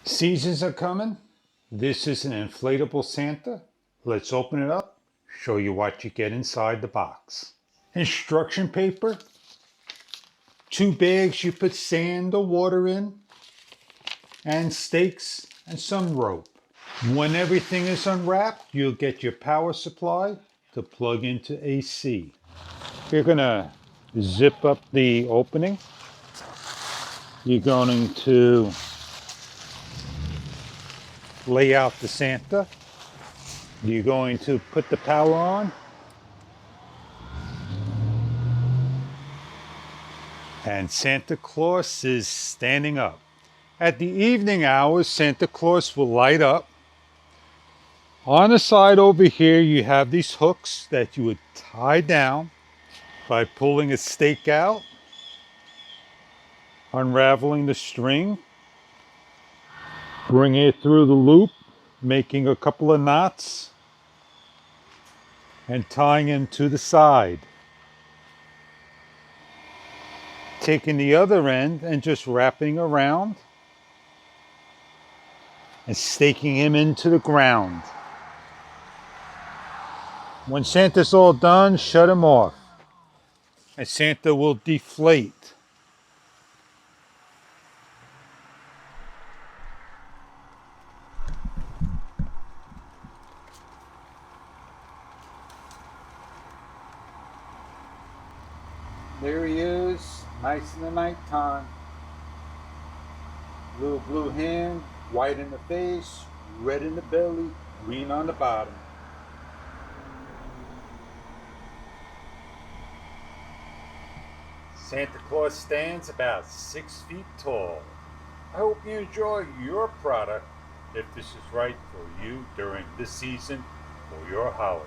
Seasons are coming. This is an inflatable Santa. Let's open it up, show you what you get inside the box. Instruction paper, 2 bags you put sand or water in, and stakes and some rope. When everything is unwrapped, you'll get your power supply to plug into AC. You're gonna zip up the opening. You're going to lay out the Santa. You're going to put the power on. And Santa Claus is standing up. At the evening hours, Santa Claus will light up. On the side over here, you have these hooks that you would tie down by pulling a stake out, unraveling the string, bringing it through the loop, making a couple of knots, and tying him to the side. Taking the other end and just wrapping around and staking him into the ground. When Santa's all done, shut him off, and Santa will deflate. There he is, nice in the nighttime. Little blue hand, white in the face, red in the belly, green on the bottom. Santa Claus stands about 6 feet tall. I hope you enjoy your product if this is right for you during this season or your holiday.